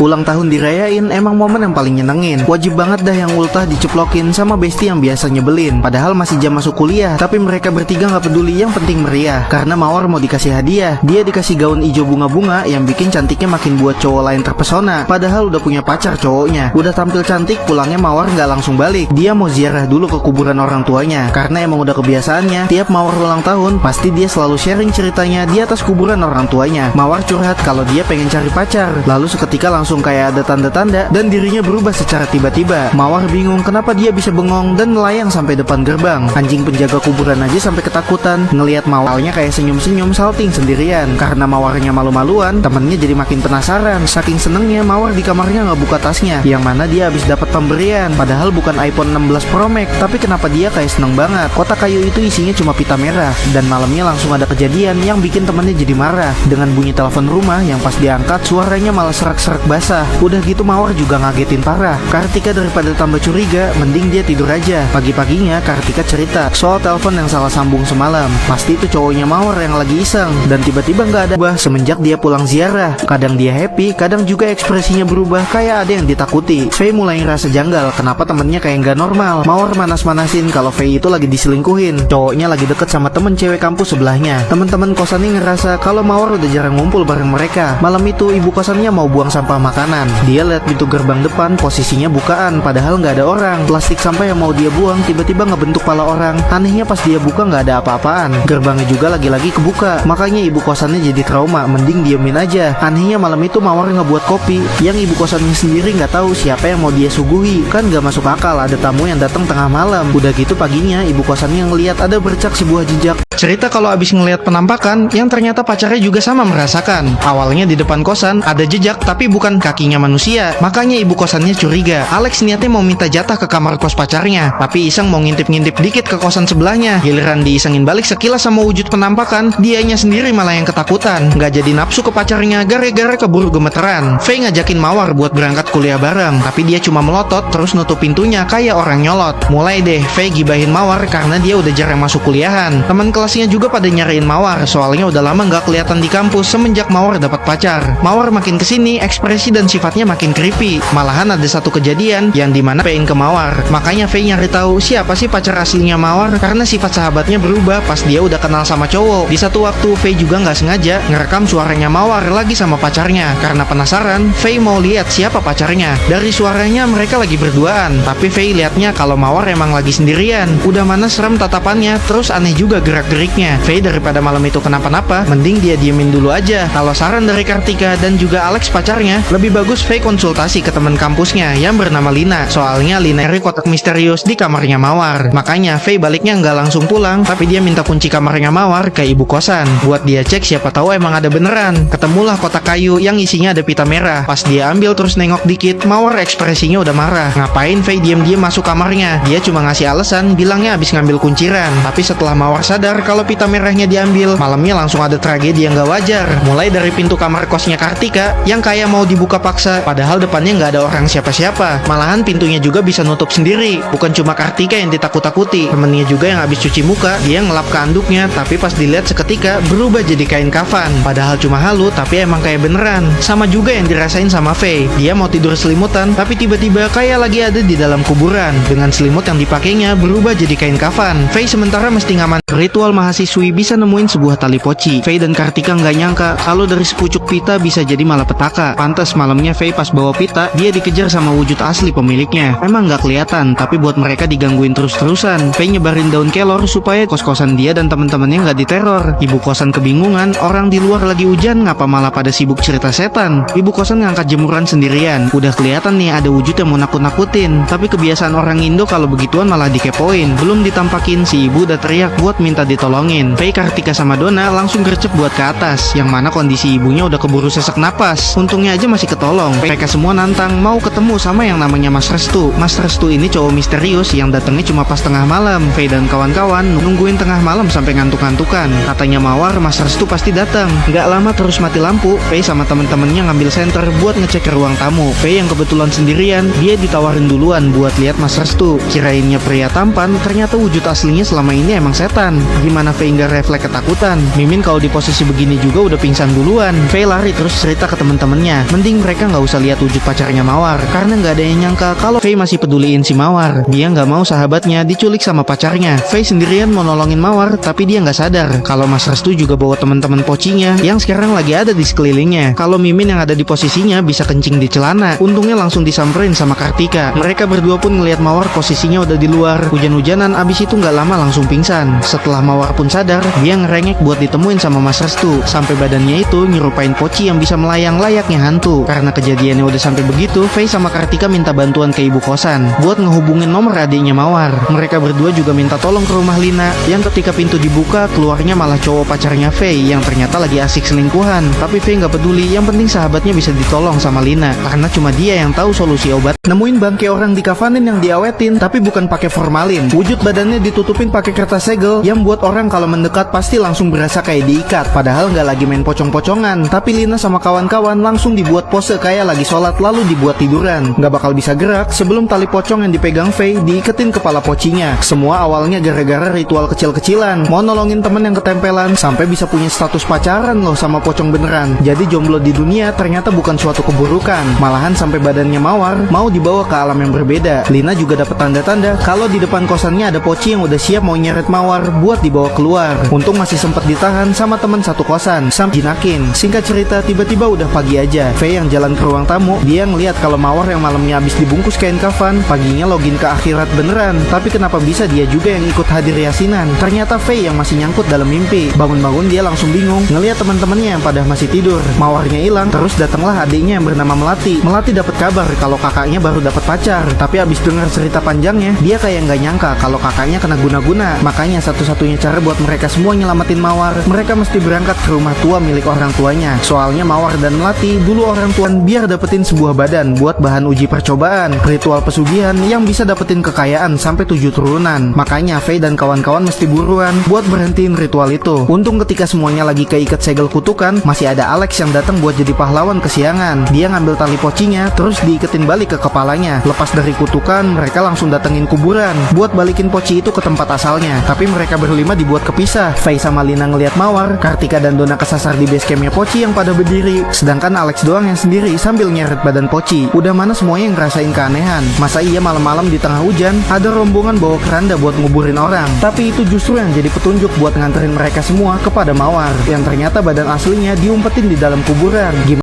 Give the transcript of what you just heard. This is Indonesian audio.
Ulang tahun dirayain emang momen yang paling nyenengin. Wajib banget dah yang ultah diceplokin sama besti yang biasa nyebelin. Padahal masih jam masuk kuliah, tapi mereka bertiga gak peduli, yang penting meriah. Karena Mawar mau dikasih hadiah. Dia dikasih gaun hijau bunga-bunga yang bikin cantiknya makin buat cowok lain terpesona. Padahal udah punya pacar cowoknya. Udah tampil cantik, pulangnya Mawar gak langsung balik. Dia mau ziarah dulu ke kuburan orang tuanya. Karena emang udah kebiasaannya, tiap Mawar ulang tahun, pasti dia selalu sharing ceritanya di atas kuburan orang tuanya. Mawar curhat kalau dia pengen cari pacar. Lalu seketika langsung kayak ada tanda-tanda dan dirinya berubah secara tiba-tiba. Mawar bingung kenapa dia bisa bengong dan melayang sampai depan gerbang. Anjing penjaga kuburan aja sampai ketakutan ngelihat Mawarnya kayak senyum-senyum salting sendirian. Karena Mawarnya malu-maluan, temennya jadi makin penasaran. Saking senengnya Mawar di kamarnya nggak buka tasnya, yang mana dia habis dapat pemberian. Padahal bukan iPhone 16 Pro Max, tapi kenapa dia kayak seneng banget. Kotak kayu itu isinya cuma pita merah. Dan malamnya langsung ada kejadian yang bikin temennya jadi marah. Dengan bunyi telepon rumah yang pas diangkat suaranya malah serak-serak basah. Udah gitu Mawar juga ngagetin parah. Kartika daripada tambah curiga, mending dia tidur aja. Pagi-paginya Kartika cerita soal telepon yang salah sambung semalam. Pasti itu cowoknya Mawar yang lagi iseng. Dan tiba-tiba gak ada berubah semenjak dia pulang ziarah. Kadang dia happy, kadang juga ekspresinya berubah kayak ada yang ditakuti. Faye mulai ngerasa janggal kenapa temennya kayak gak normal. Mawar manas-manasin kalau Faye itu lagi diselingkuhin. Cowoknya lagi deket sama temen cewek kampus sebelahnya. Temen-temen kosannya ngerasa kalau Mawar udah jarang ngumpul bareng mereka. Malam itu ibu kosannya mau buang sampah makanan. Dia lihat pintu gerbang depan posisinya bukaan, padahal nggak ada orang. Plastik sampah yang mau dia buang tiba-tiba ngebentuk pala orang. Anehnya pas dia buka nggak ada apa-apaan. Gerbangnya juga lagi-lagi kebuka. Makanya ibu kosannya jadi trauma. Mending diemin aja. Anehnya malam itu Mawar ngebuat kopi yang ibu kosannya sendiri nggak tahu siapa yang mau dia suguhi. Kan nggak masuk akal ada tamu yang datang tengah malam. Udah gitu paginya ibu kosannya ngelihat ada bercak sebuah jejak. Cerita kalau abis ngelihat penampakan yang ternyata pacarnya juga sama merasakan. Awalnya di depan kosan ada jejak tapi bukan kakinya manusia. Makanya ibu kosannya curiga. Alex niatnya mau minta jatah ke kamar kos pacarnya, tapi iseng mau ngintip-ngintip dikit ke kosan sebelahnya. Giliran diisengin balik sekilas sama wujud penampakan, dianya sendiri malah yang ketakutan. Gak jadi nafsu ke pacarnya gara-gara keburu gemeteran. Faye ngajakin Mawar buat berangkat kuliah bareng, tapi dia cuma melotot terus nutup pintunya kayak orang nyolot. Mulai deh Faye gibahin Mawar karena dia udah jarang masuk kuliahan. Teman kelasnya juga pada nyariin Mawar, soalnya udah lama gak kelihatan di kampus semenjak Mawar dapat pacar. Mawar makin kesini ekspresi dan sifatnya makin creepy. Malahan ada satu kejadian yang dimana pengen ke Mawar. Makanya Faye nyari tahu siapa sih pacar aslinya Mawar karena sifat sahabatnya berubah pas dia udah kenal sama cowok. Di satu waktu Faye juga nggak sengaja ngerekam suaranya Mawar lagi sama pacarnya. Karena penasaran, Faye mau lihat siapa pacarnya. Dari suaranya mereka lagi berduaan, tapi Faye liatnya kalau Mawar emang lagi sendirian. Udah mana serem tatapannya, terus aneh juga gerak-geriknya. Faye daripada malam itu kenapa-napa, mending dia diemin dulu aja. Kalau saran dari Kartika dan juga Alex pacarnya, lebih bagus Faye konsultasi ke teman kampusnya yang bernama Lina. Soalnya Lina cari kotak misterius di kamarnya Mawar. Makanya Faye baliknya nggak langsung pulang, tapi dia minta kunci kamarnya Mawar ke ibu kosan buat dia cek siapa tahu emang ada beneran. Ketemulah kotak kayu yang isinya ada pita merah. Pas dia ambil terus nengok dikit, Mawar ekspresinya udah marah. Ngapain Faye diam-diam masuk kamarnya? Dia cuma ngasih alasan, bilangnya habis ngambil kunciran. Tapi setelah Mawar sadar kalau pita merahnya diambil, malamnya langsung ada tragedi yang gak wajar. Mulai dari pintu kamar kosnya Kartika yang kayak mau dibuka paksa, padahal depannya nggak ada orang siapa-siapa. Malahan pintunya juga bisa nutup sendiri. Bukan cuma Kartika yang ditakut-takuti, temennya juga yang habis cuci muka, dia ngelap ke anduknya, tapi pas dilihat seketika berubah jadi kain kafan. Padahal cuma halu, tapi emang kayak beneran. Sama juga yang dirasain sama Faye. Dia mau tidur selimutan, tapi tiba-tiba kayak lagi ada di dalam kuburan. Dengan selimut yang dipakainya berubah jadi kain kafan. Faye sementara mesti ngaman ritual mahasiswi bisa nemuin sebuah tali poci. Faye dan Kartika nggak nyangka kalau dari sepucuk pita bisa jadi malapetaka. Pantas malamnya Faye pas bawa pita, dia dikejar sama wujud asli pemiliknya. Emang nggak kelihatan, tapi buat mereka digangguin terus-terusan. Faye nyebarin daun kelor supaya kos-kosan dia dan temen-temennya nggak diteror. Ibu kosan kebingungan, orang di luar lagi hujan, ngapa malah pada sibuk cerita setan. Ibu kosan ngangkat jemuran sendirian. Udah kelihatan nih ada wujud yang mau nakut-nakutin. Tapi kebiasaan orang Indo kalau begituan malah dikepoin. Belum ditampakin, si ibu udah teriak buat minta ditolongin. Faye, Kartika sama Dona langsung gercep buat ke atas, yang mana kondisi ibunya udah keburu sesak napas. Untungnya aja masih ketolong. Mereka semua nantang mau ketemu sama yang namanya Mas Restu. Mas Restu ini cowok misterius yang datangnya cuma pas tengah malam. Faye dan kawan-kawan nungguin tengah malam sampai ngantuk-ngantukan. Katanya Mawar Mas Restu pasti datang. Gak lama terus mati lampu. Faye sama temen-temennya ngambil senter buat ngecek ke ruang tamu. Faye yang kebetulan sendirian, dia ditawarin duluan buat lihat Mas Restu. Kirainnya pria tampan, ternyata wujud aslinya selama ini emang setan. ketakutan. Gimana Faye nggak refleks ketakutan? Mimin kalau di posisi begini juga udah pingsan duluan. Faye lari terus cerita ke temen-temennya. Mending mereka nggak usah lihat wujud pacarnya Mawar, karena nggak ada yang nyangka kalau Faye masih peduliin si Mawar. Dia nggak mau sahabatnya diculik sama pacarnya. Faye sendirian mau nolongin Mawar, tapi dia nggak sadar kalau Mas Restu juga bawa teman-teman pocinya yang sekarang lagi ada di sekelilingnya. Kalau Mimin yang ada di posisinya bisa kencing di celana. Untungnya langsung disamperin sama Kartika. Mereka berdua pun ngelihat Mawar posisinya udah di luar. Hujan-hujanan, abis itu nggak lama langsung pingsan. Setelah Mawar pun sadar, dia ngerengek buat ditemuin sama Mas Restu. Sampai badannya itu nyerupain poci yang bisa melayang layaknya hantu. Karena kejadiannya udah sampai begitu, Faye sama Kartika minta bantuan ke ibu kosan buat ngehubungin nomor adiknya Mawar. Mereka berdua juga minta tolong ke rumah Lina, yang ketika pintu dibuka, keluarnya malah cowok pacarnya Faye yang ternyata lagi asik selingkuhan. Tapi Faye nggak peduli, yang penting sahabatnya bisa ditolong sama Lina, karena cuma dia yang tahu solusi obat. Nemuin bangke orang dikafanin yang diawetin, tapi bukan pakai formalin. Wujud badannya ditutupin pakai kertas segel yang buat orang kalau mendekat pasti langsung berasa kayak diikat. Padahal nggak lagi main pocong-pocongan, tapi Lina sama kawan-kawan langsung dibuat pose kayak lagi sholat lalu dibuat tiduran. Nggak bakal bisa gerak sebelum tali pocong yang dipegang Faye diiketin kepala pocinya. Semua awalnya gara-gara ritual kecil-kecilan. Mau nolongin temen yang ketempelan sampai bisa punya status pacaran loh sama pocong beneran. Jadi jomblo di dunia ternyata bukan suatu keburukan. Malahan sampai badannya Mawar mau dibawa ke alam yang berbeda. Lina juga dapat tanda-tanda kalau di depan kosannya ada poci yang udah siap mau nyeret Mawar buat dibawa keluar. Untung masih sempat ditahan sama teman satu kosan, Sam jinakin. Singkat cerita, tiba-tiba udah pagi aja. Faye yang jalan ke ruang tamu, dia ngeliat kalau Mawar yang malamnya habis dibungkus kain kafan, paginya login ke akhirat beneran. Tapi kenapa bisa dia juga yang ikut hadir yasinan? Ternyata Faye yang masih nyangkut dalam mimpi. Bangun-bangun dia langsung bingung ngeliat teman-temannya yang pada masih tidur. Mawarnya hilang, terus datanglah adiknya yang bernama Melati. Melati dapat kabar kalau kakaknya baru dapat pacar. Tapi abis dengar cerita panjangnya, dia kayak nggak nyangka kalau kakaknya kena guna-guna. Makanya satu-satunya cara buat mereka semua nyelamatin Mawar, mereka mesti berangkat ke rumah tua milik orang tuanya. Soalnya Mawar dan Melati dulu orang tua biar dapetin sebuah badan buat bahan uji percobaan, ritual pesugihan yang bisa dapetin kekayaan sampai 7 turunan. Makanya Faye dan kawan-kawan mesti buruan buat berhentiin ritual itu. Untung ketika semuanya lagi keikat segel kutukan, masih ada Alex yang datang buat jadi pahlawan kesiangan. Dia ngambil tali pocinya terus diiketin balik ke kepalanya. Lepas dari kutukan, mereka langsung datengin kuburan buat balikin poci itu ke tempat asalnya. Tapi mereka berlima dibuat kepisah. Faye sama Lina ngeliat Mawar, Kartika dan Dona kesasar di base campnya poci yang pada berdiri, sedangkan Alex doang yang sendiri sambil nyeret badan poci. Udah mana semuanya yang ngerasain keanehan. Masa iya malam-malam di tengah hujan ada rombongan bawa keranda buat nguburin orang. Tapi itu justru yang jadi petunjuk buat nganterin mereka semua kepada Mawar, yang ternyata badan aslinya diumpetin di dalam kuburan. Gimana